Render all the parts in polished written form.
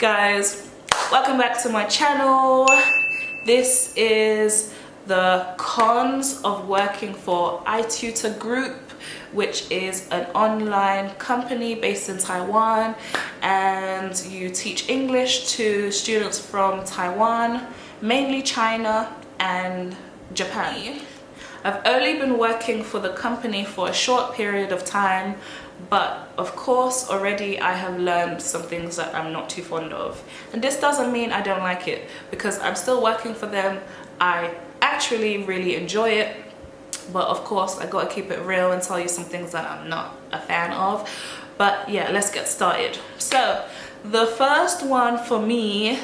Guys, welcome back to my channel. This is the cons of working for iTUTOR Group, which is an online company based in Taiwan, and you teach English to students from Taiwan, mainly China and Japan. I've only been working for the company for a short period of time, but of course already I have learned some things that I'm not too fond of. And this doesn't mean I don't like it, because I'm still working for them. I actually really enjoy it, but of course I gotta keep it real and tell you some things that I'm not a fan of. But yeah, let's get started. So the first one for me,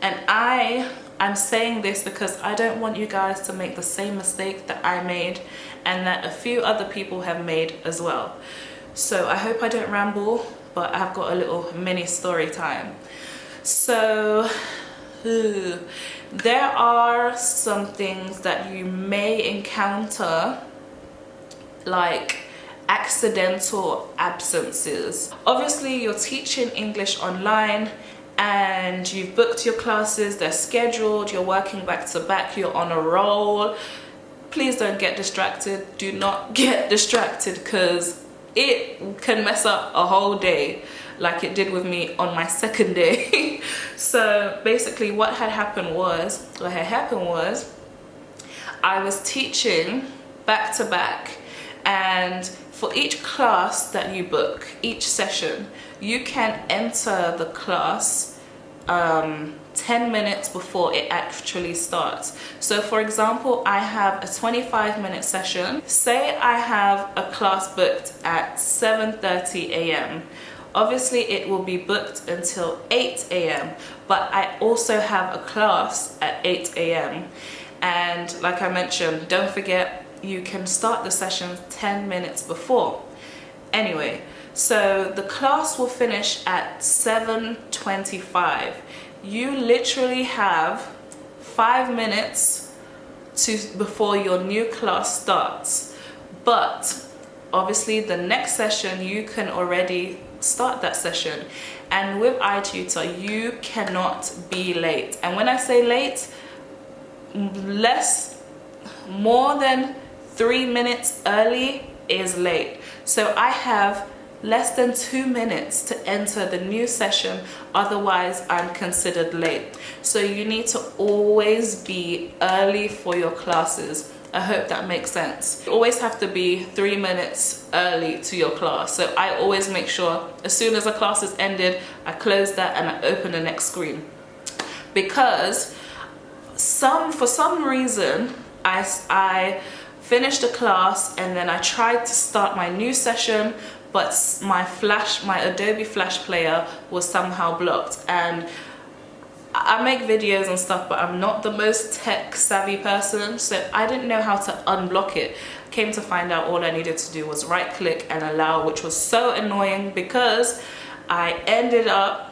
and I'm saying this because I don't want you guys to make the same mistake that I made and that a few other people have made as well. So I hope I don't ramble, but I've got a little mini story time. So there are some things that you may encounter, like accidental absences. Obviously you're teaching English online and you've booked your classes, they're scheduled, you're working back to back, you're on a roll. Please don't get distracted. Do not get distracted, because it can mess up a whole day, like it did with me on my second day. So basically what had happened was I was teaching back to back, and for each class that you book, each session, you can enter the class 10 minutes before it actually starts. So for example, I have a 25-minute session. Say I have a class booked at 7:30 a.m. Obviously it will be booked until 8 a.m. but I also have a class at 8 a.m. and like I mentioned, don't forget you can start the session 10 minutes before. Anyway, so the class will finish at 7:25. You literally have 5 minutes before your new class starts, but obviously the next session you can already start that session. And with iTutor you cannot be late, and when I say late, more than 3 minutes early is late. So I have less than 2 minutes to enter the new session, otherwise I'm considered late. So you need to always be early for your classes. I hope that makes sense. You always have to be 3 minutes early to your class. So I always make sure as soon as a class is ended, I close that and I open the next screen. Because for some reason, I finished the class and then I tried to start my new session, but my Adobe Flash player was somehow blocked. And I make videos and stuff, but I'm not the most tech savvy person, so I didn't know how to unblock it. Came to find out all I needed to do was right click and allow, which was so annoying because I ended up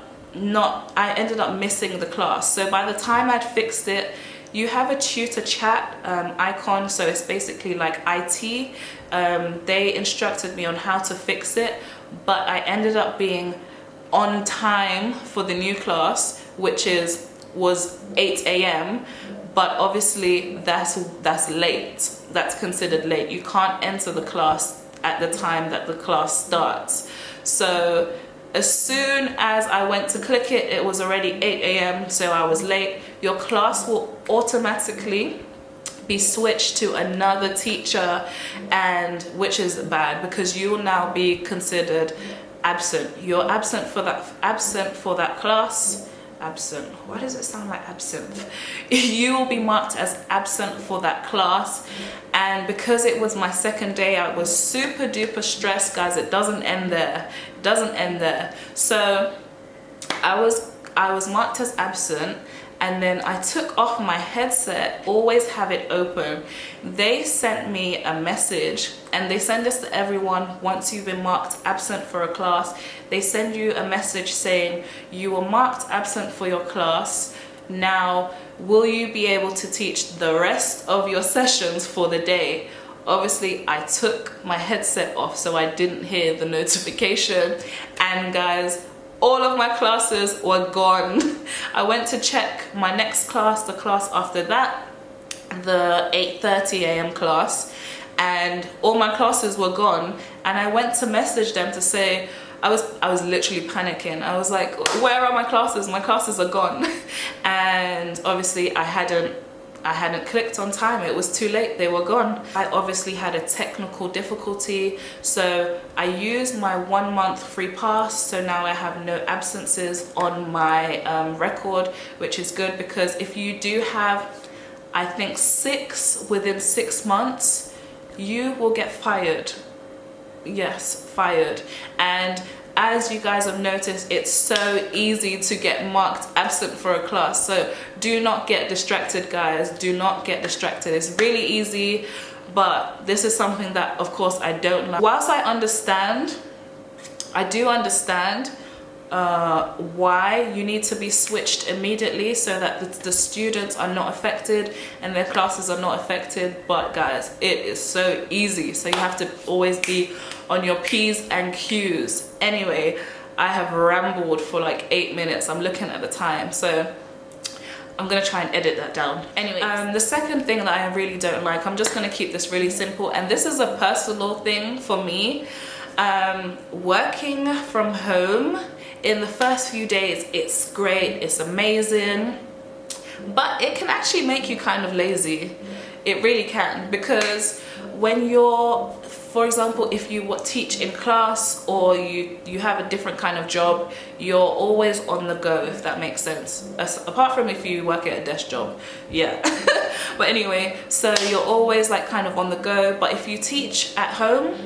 missing the class. So by the time I'd fixed it, you have a tutor chat icon, so it's basically like IT. They instructed me on how to fix it, but I ended up being on time for the new class, which was 8 a.m. but obviously that's late. That's considered late. You can't enter the class at the time that the class starts. So as soon as I went to click it, it was already 8 a.m. so I was late. Your class will automatically be switched to another teacher, and which is bad because you will now be considered absent. You're absent for that class. Absent. Why does it sound like absinthe? You will be marked as absent for that class. And because it was my second day, I was super duper stressed, guys. It doesn't end there. It doesn't end there. So I was marked as absent, and then I took off my headset, always have it open. They sent me a message, and they send this to everyone once you've been marked absent for a class. They send you a message saying you were marked absent for your class. Now, will you be able to teach the rest of your sessions for the day? Obviously, I took my headset off so I didn't hear the notification, and guys, all of my classes were gone. I went to check my next class, the class after that, the 8:30 a.m. class, and all my classes were gone. And I went to message them to say, I was literally panicking. I was like, where are my classes? My classes are gone. And obviously I hadn't clicked on time. It was too late, they were gone. I obviously had a technical difficulty, so I used my 1 month free pass, so now I have no absences on my record, which is good, because if you do have, I think, 6 within 6 months, you will get fired. Yes, fired. And as you guys have noticed, it's so easy to get marked absent for a class. So do not get distracted, guys. Do not get distracted. It's really easy, but this is something that, of course, I don't like. Whilst I do understand why you need to be switched immediately so that the students are not affected and their classes are not affected, but guys, it is so easy, so you have to always be on your P's and Q's. Anyway, I have rambled for like 8 minutes. I'm looking at the time, so I'm gonna try and edit that down. Anyway, the second thing that I really don't like, I'm just gonna keep this really simple, and this is a personal thing for me. Working from home, in the first few days, it's great, it's amazing, but it can actually make you kind of lazy. It really can, because when you're, for example, if you teach in class or you have a different kind of job, you're always on the go, if that makes sense. Apart from if you work at a desk job, yeah. But anyway, so you're always like kind of on the go. But if you teach at home,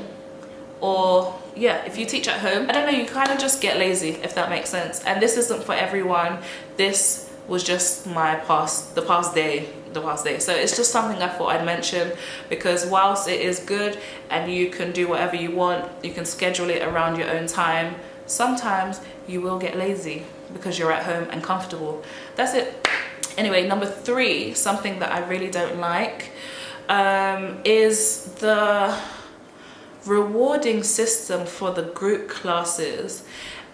or yeah, if you teach at home, I don't know, you kind of just get lazy, if that makes sense. And this isn't for everyone. This was just my the past day. So it's just something I thought I'd mention, because whilst it is good and you can do whatever you want, you can schedule it around your own time, sometimes you will get lazy because you're at home and comfortable. That's it. Anyway, number 3, something that I really don't like, is the rewarding system for the group classes.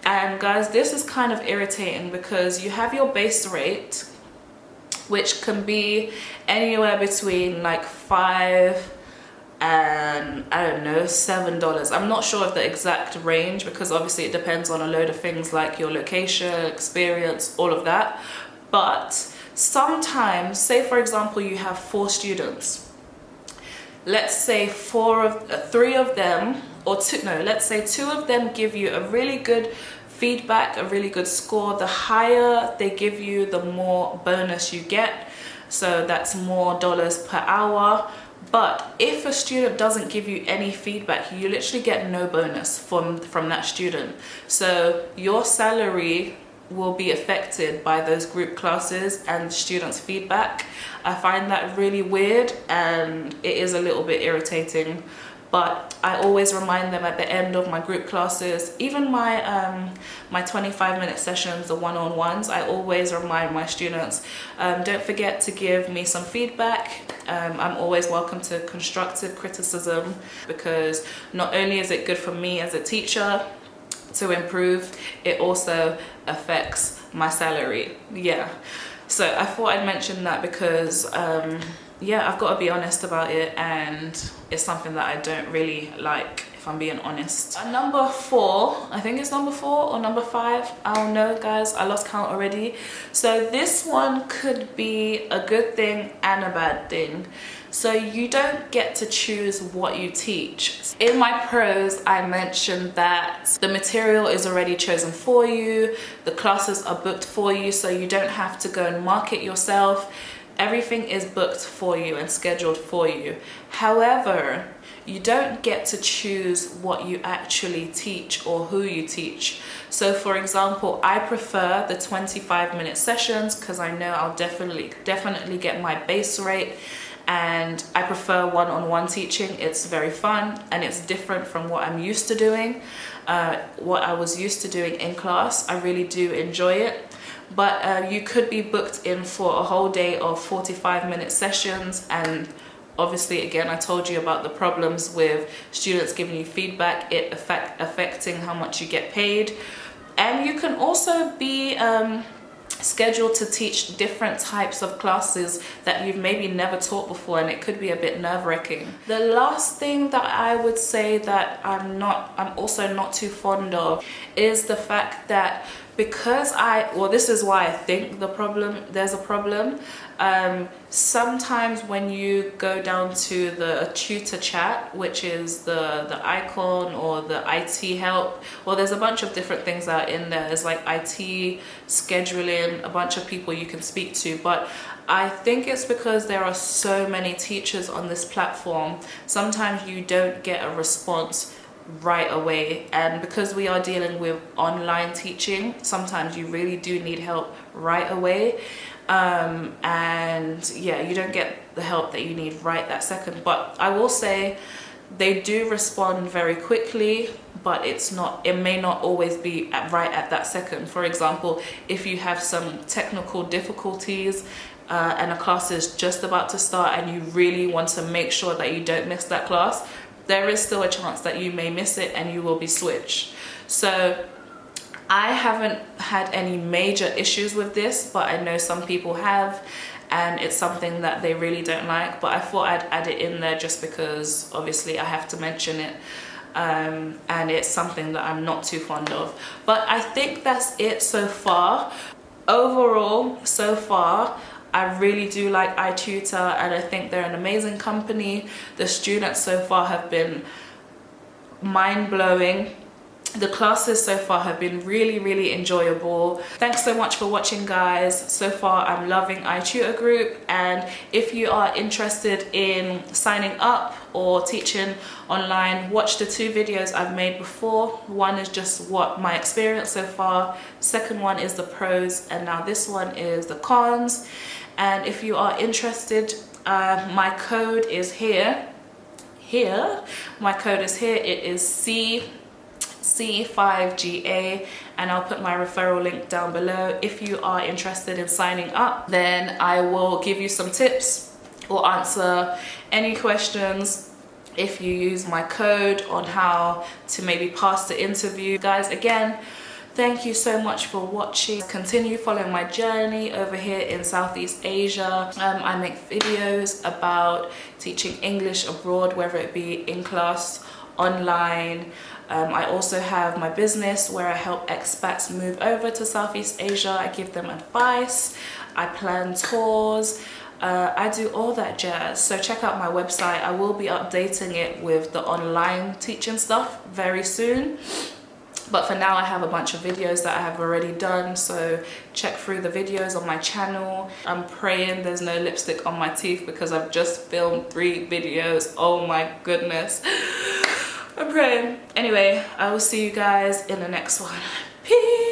And guys, this is kind of irritating, because you have your base rate, which can be anywhere between like $5 and, I don't know, $7. I'm not sure of the exact range, because obviously it depends on a load of things like your location, experience, all of that. But sometimes, say for example, you have 4 students. Let's say 3 of them, or 2, no, let's say 2 of them give you a really good feedback, a really good score. The higher they give you, the more bonus you get. So that's more dollars per hour. But if a student doesn't give you any feedback, you literally get no bonus from that student. So your salary will be affected by those group classes and students' feedback. I find that really weird, and it is a little bit irritating. But I always remind them at the end of my group classes, even my 25-minute sessions, the one-on-ones, I always remind my students, don't forget to give me some feedback. I'm always welcome to constructive criticism, because not only is it good for me as a teacher to improve, it also affects my salary. Yeah, so I thought I'd mention that, because yeah, I've got to be honest about it, and it's something that I don't really like, if I'm being honest. Number 4, I think it's number 4 or number 5, I don't know guys, I lost count already. So this one could be a good thing and a bad thing. So you don't get to choose what you teach. In my pros, I mentioned that the material is already chosen for you, the classes are booked for you, so you don't have to go and market yourself. Everything is booked for you and scheduled for you. However, you don't get to choose what you actually teach or who you teach. So for example, I prefer the 25-minute sessions, because I know I'll definitely get my base rate, and I prefer one-on-one teaching. It's very fun and it's different from what I'm used to doing. What I was used to doing in class, I really do enjoy it. But you could be booked in for a whole day of 45-minute sessions, and obviously, again, I told you about the problems with students giving you feedback, it affecting how much you get paid. And you can also be scheduled to teach different types of classes that you've maybe never taught before, and it could be a bit nerve-wracking. The last thing that I would say that I'm also not too fond of is the fact that because this is why I think there's a problem. Sometimes when you go down to the tutor chat, which is the icon or the IT help, well, there's a bunch of different things that are in there. There's like IT, scheduling, a bunch of people you can speak to, but I think it's because there are so many teachers on this platform. Sometimes you don't get a response right away, and because we are dealing with online teaching, sometimes you really do need help right away, and yeah, you don't get the help that you need right that second. But I will say they do respond very quickly, but it may not always be right at that second. For example, if you have some technical difficulties and a class is just about to start and you really want to make sure that you don't miss that class, there is still a chance that you may miss it and you will be switched. So I haven't had any major issues with this, but I know some people have, and it's something that they really don't like. But I thought I'd add it in there just because obviously I have to mention it, and it's something that I'm not too fond of. But I think that's it so far. Overall, so far, I really do like iTutor, and I think they're an amazing company. The students so far have been mind-blowing. The classes so far have been really enjoyable. Thanks so much for watching, guys. So far I'm loving iTutor group, and if you are interested in signing up or teaching online, watch the 2 videos I've made before. One is just what my experience so far, second one is the pros, and now this one is the cons. And if you are interested, my code is here. My code is here. It is C5GA, and I'll put my referral link down below. If you are interested in signing up, then I will give you some tips or answer any questions if you use my code on how to maybe pass the interview. Guys, again, thank you so much for watching. Continue following my journey over here in Southeast Asia. I make videos about teaching English abroad, whether it be in class, online. I also have my business where I help expats move over to Southeast Asia. I give them advice, I plan tours, I do all that jazz. So check out my website. I will be updating it with the online teaching stuff very soon. But for now, I have a bunch of videos that I have already done, so check through the videos on my channel. I'm praying there's no lipstick on my teeth because I've just filmed 3 videos. Oh my goodness. I'm praying. Anyway, I will see you guys in the next one. Peace.